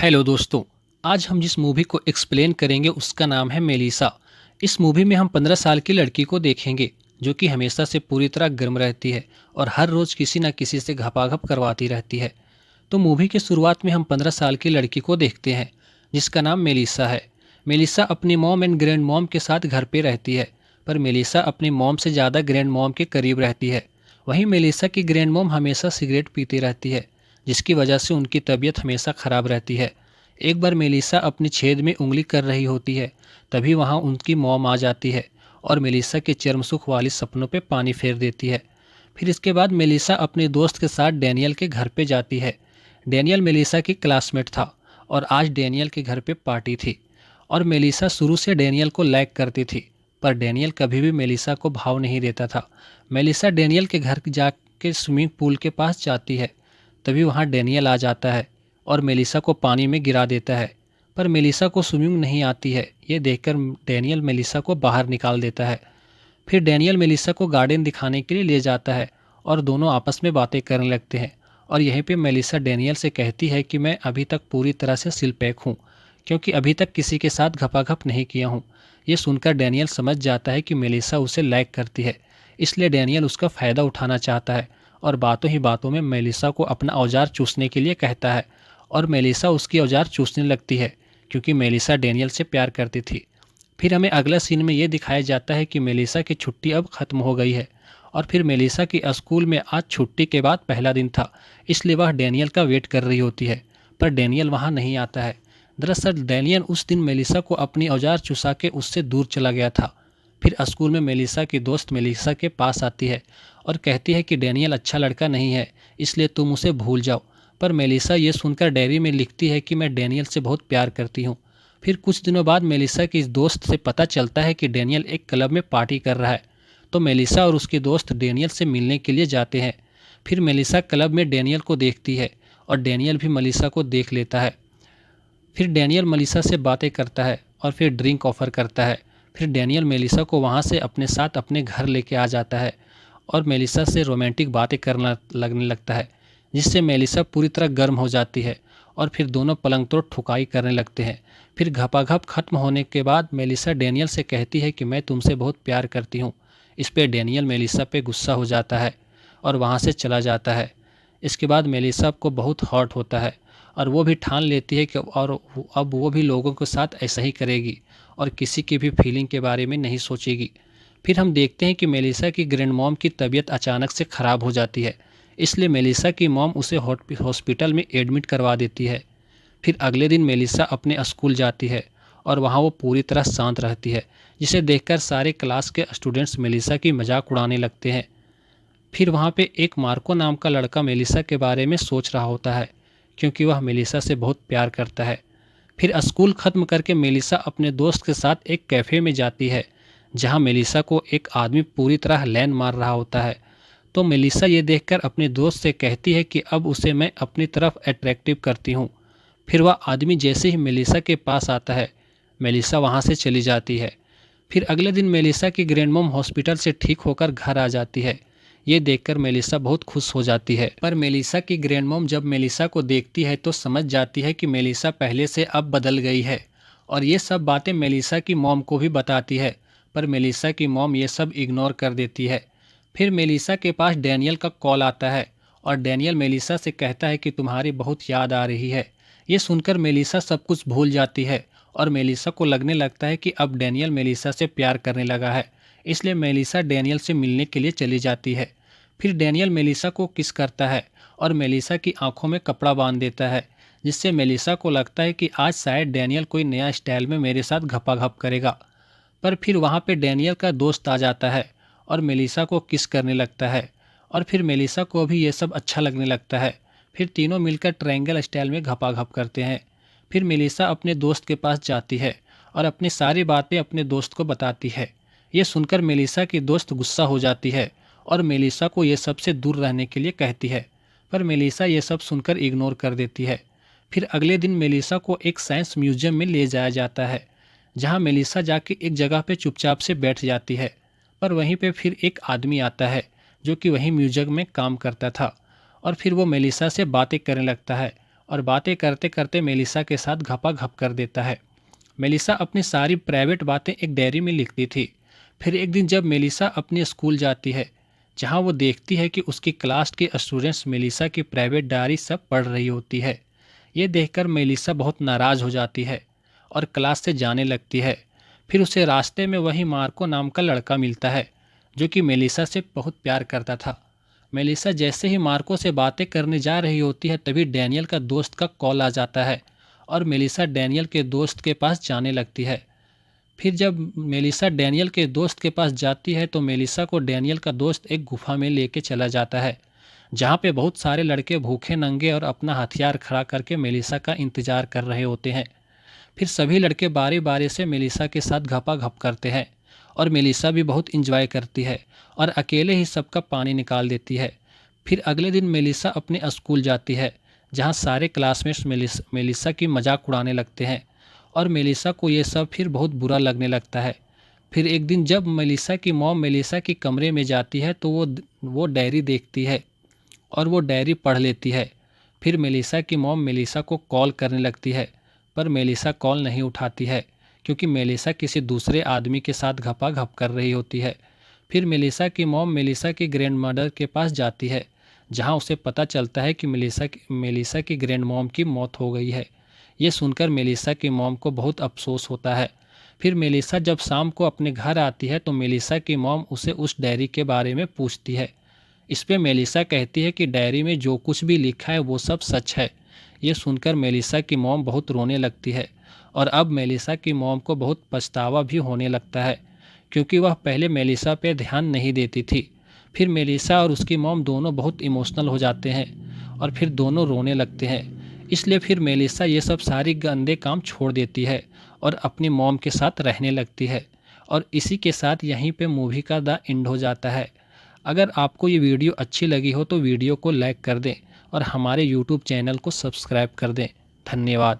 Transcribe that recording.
Hello दोस्तों। आज हम जिस मूवी को एक्सप्लेन करेंगे उसका नाम है मेलिसा। इस मूवी में हम 15 साल की लड़की को देखेंगे जो कि हमेशा से पूरी तरह गर्म रहती है और हर रोज़ किसी न किसी से घपाघप करवाती रहती है। तो मूवी के शुरुआत में हम 15 साल की लड़की को देखते हैं जिसका नाम मेलिसा है। मेलिसा अपनी मॉम एंड ग्रैंड मॉम के साथ घर पे रहती है, पर मेलिसा अपनी मॉम से ज़्यादा ग्रैंड मॉम के करीब रहती है। वहीं मेलिसा की ग्रैंड मॉम हमेशा सिगरेट पीती रहती है, जिसकी वजह से उनकी तबीयत हमेशा ख़राब रहती है। एक बार मेलिसा अपनी छेद में उंगली कर रही होती है, तभी वहाँ उनकी मॉम आ जाती है और मेलिसा के चरमसुख वाली सपनों पे पानी फेर देती है। फिर इसके बाद मेलिसा अपने दोस्त के साथ डैनियल के घर पे जाती है। डैनियल मेलिसा की क्लासमेट था और आज डैनियल के घर पे पार्टी थी और मेलिसा शुरू से डैनियल को लाइक करती थी, पर डैनियल कभी भी मेलिसा को भाव नहीं देता था। मेलिसा डैनियल के घर जाके स्विमिंग पूल के पास जाती है, तभी वहाँ डैनियल आ जाता है और मेलिसा को पानी में गिरा देता है, पर मेलिसा को स्विमिंग नहीं आती है। ये देखकर डैनियल मेलिसा को बाहर निकाल देता है। फिर डैनियल मेलिसा को गार्डन दिखाने के लिए ले जाता है और दोनों आपस में बातें करने लगते हैं। और यहीं पे मेलिसा डैनियल से कहती है कि मैं अभी तक पूरी तरह से सिल पैक हूँ, क्योंकि अभी तक किसी के साथ घपाघप नहीं किया हूँ। ये सुनकर डैनियल समझ जाता है कि मेलिसा उसे लाइक करती है, इसलिए डैनियल उसका फ़ायदा उठाना चाहता है और बातों ही बातों में मेलिसा को अपना औजार चूसने के लिए कहता है और मेलिसा उसकी औजार चूसने लगती है, क्योंकि मेलिसा डैनियल से प्यार करती थी। फिर हमें अगला सीन में ये दिखाया जाता है कि मेलिसा की छुट्टी अब ख़त्म हो गई है और फिर मेलिसा की स्कूल में आज छुट्टी के बाद पहला दिन था, इसलिए वह डैनियल का वेट कर रही होती है, पर डैनियल वहाँ नहीं आता है। दरअसल डैनियल उस दिन मेलिसा को अपनी औजार चुसा के उससे दूर चला गया था। फिर स्कूल में मेलिसा की दोस्त मेलिसा के पास आती है और कहती है कि डैनियल अच्छा लड़का नहीं है, इसलिए तुम उसे भूल जाओ। पर मेलिसा ये सुनकर डायरी में लिखती है कि मैं डैनियल से बहुत प्यार करती हूँ। फिर कुछ दिनों बाद मेलिसा की इस दोस्त से पता चलता है कि डैनियल एक क्लब में पार्टी कर रहा है, तो मेलिसा और उसके दोस्त डैनियल से मिलने के लिए जाते हैं। फिर मेलिसा क्लब में डैनियल को देखती है और डैनियल भी मेलिसा को देख लेता है। फिर डैनियल मेलिसा से बातें करता है और फिर ड्रिंक ऑफ़र करता है। फिर डैनियल मेलिसा को वहाँ से अपने साथ अपने घर लेके आ जाता है और मेलिसा से रोमांटिक बातें करना लगने लगता है, जिससे मेलिसा पूरी तरह गर्म हो जाती है और फिर दोनों पलंग तोड़ ठुकाई करने लगते हैं। फिर घपाघप खत्म होने के बाद मेलिसा डैनियल से कहती है कि मैं तुमसे बहुत प्यार करती हूँ। इस पे डैनियल मेलिसा पे गुस्सा हो जाता है और वहाँ से चला जाता है। इसके बाद मेलिसा को बहुत हर्ट होता है और वो भी ठान लेती है कि और अब वो भी लोगों के साथ ऐसा ही करेगी और किसी की भी फीलिंग के बारे में नहीं सोचेगी। फिर हम देखते हैं कि मेलिसा की ग्रैंड मॉम की तबीयत अचानक से ख़राब हो जाती है, इसलिए मेलिसा की मॉम उसे हॉस्पिटल में एडमिट करवा देती है। फिर अगले दिन मेलिसा अपने स्कूल जाती है और वहाँ वो पूरी तरह शांत रहती है, जिसे देखकर सारे क्लास के स्टूडेंट्स मेलिसा की मजाक उड़ाने लगते हैं। फिर वहाँ पे एक मार्को नाम का लड़का मेलिसा के बारे में सोच रहा होता है, क्योंकि वह मेलिसा से बहुत प्यार करता है। फिर स्कूल ख़त्म करके मेलिसा अपने दोस्त के साथ एक कैफ़े में जाती है, जहाँ मेलिसा को एक आदमी पूरी तरह लाइन मार रहा होता है। तो मेलिसा ये देखकर अपने दोस्त से कहती है कि अब उसे मैं अपनी तरफ अट्रैक्टिव करती हूँ। फिर वह आदमी जैसे ही मेलिसा के पास आता है, मेलिसा वहाँ से चली जाती है। फिर अगले दिन मेलिसा की ग्रैंड मॉम हॉस्पिटल से ठीक होकर घर आ जाती है। ये देखकर मेलिसा बहुत खुश हो जाती है, पर मेलिसा की ग्रैंड मॉम जब मेलिसा को देखती है तो समझ जाती है कि मेलिसा पहले से अब बदल गई है और ये सब बातें मेलिसा की मॉम को भी बताती है, पर मेलिसा की मॉम ये सब इग्नोर कर देती है। फिर मेलिसा के पास डैनियल का कॉल आता है और डैनियल मेलिसा से कहता है कि तुम्हारी बहुत याद आ रही है। ये सुनकर मेलिसा सब कुछ भूल जाती है और मेलिसा को लगने लगता है कि अब डैनियल मेलिसा से प्यार करने लगा है, इसलिए मेलिसा डैनियल से मिलने के लिए चली जाती है। फिर डैनियल मेलिसा को किस करता है और मेलिसा की आंखों में कपड़ा बांध देता है, जिससे मेलिसा को लगता है कि आज शायद डैनियल कोई नया स्टाइल में मेरे साथ घपाघप करेगा। पर फिर वहाँ पे डैनियल का दोस्त आ जाता है और मेलिसा को किस करने लगता है और फिर मेलिसा को भी ये सब अच्छा लगने लगता है। फिर तीनों मिलकर ट्रायंगल स्टाइल में घपाघप करते हैं। फिर मेलिसा अपने दोस्त के पास जाती है और अपनी सारी बातें अपने दोस्त को बताती है। ये सुनकर मेलिसा की दोस्त गुस्सा हो जाती है और मेलिसा को ये सब से दूर रहने के लिए कहती है, पर मेलिसा ये सब सुनकर इग्नोर कर देती है। फिर अगले दिन मेलिसा को एक साइंस म्यूजियम में ले जाया जाता है, जहाँ मेलिसा जाके एक जगह पे चुपचाप से बैठ जाती है। पर वहीं पे फिर एक आदमी आता है जो कि वहीं म्यूजियम में काम करता था और फिर वो मेलिसा से बातें करने लगता है और बातें करते करते मेलिसा के साथ घपाघप कर देता है। मेलिसा अपनी सारी प्राइवेट बातें एक डायरी में लिखती थी। फिर एक दिन जब मेलिसा अपने स्कूल जाती है, जहां वो देखती है कि उसकी क्लास के स्टूडेंट्स मेलिसा की प्राइवेट डायरी सब पढ़ रही होती है। ये देखकर मेलिसा बहुत नाराज़ हो जाती है और क्लास से जाने लगती है। फिर उसे रास्ते में वही मार्को नाम का लड़का मिलता है, जो कि मेलिसा से बहुत प्यार करता था। मेलिसा जैसे ही मार्को से बातें करने जा रही होती है, तभी डैनियल का दोस्त का कॉल आ जाता है और मेलिसा डैनियल के दोस्त के पास जाने लगती है। फिर जब मेलिसा डैनियल के दोस्त के पास जाती है तो मेलिसा को डैनियल का दोस्त एक गुफा में लेके चला जाता है, जहाँ पे बहुत सारे लड़के भूखे नंगे और अपना हथियार खड़ा करके मेलिसा का इंतजार कर रहे होते हैं। फिर सभी लड़के बारी बारी से मेलिसा के साथ घपाघप करते हैं और मेलिसा भी बहुत इंजॉय करती है और अकेले ही सबका पानी निकाल देती है। फिर अगले दिन मेलिसा अपने स्कूल जाती है, जहाँ सारे क्लासमेट्स मेलिसा की मजाक उड़ाने लगते हैं और मेलिसा को ये सब फिर बहुत बुरा लगने लगता है। फिर एक दिन जब मेलिसा की मॉम मेलिसा के कमरे में जाती है तो वो डायरी देखती है और वो डायरी पढ़ लेती है। फिर मेलिसा की मॉम मेलिसा को कॉल करने लगती है, पर मेलिसा कॉल नहीं उठाती है क्योंकि मेलिसा किसी दूसरे आदमी के साथ घपाघप कर रही होती है। फिर मेलिसा की मॉम मेलिसा की ग्रैंड मदर के पास जाती है, जहां उसे पता चलता है कि मेलिसा की ग्रैंड मॉम की मौत हो गई है। ये सुनकर मेलिसा की मॉम को बहुत अफसोस होता है। फिर मेलिसा जब शाम को अपने घर आती है तो मेलिसा की मॉम उसे उस डायरी के बारे में पूछती है। इस पे मेलिसा कहती है कि डायरी में जो कुछ भी लिखा है वो सब सच है। ये सुनकर मेलिसा की मॉम बहुत रोने लगती है और अब मेलिसा की मॉम को बहुत पछतावा भी होने लगता है, क्योंकि वह पहले मेलिसा पे ध्यान नहीं देती थी। फिर मेलिसा और उसकी मॉम दोनों बहुत इमोशनल हो जाते हैं और फिर दोनों रोने लगते हैं। इसलिए फिर मेलिसा ये सब सारी गंदे काम छोड़ देती है और अपनी मॉम के साथ रहने लगती है। और इसी के साथ यहीं पे मूवी का द एंड हो जाता है। अगर आपको ये वीडियो अच्छी लगी हो तो वीडियो को लाइक कर दें और हमारे यूट्यूब चैनल को सब्सक्राइब कर दें। धन्यवाद।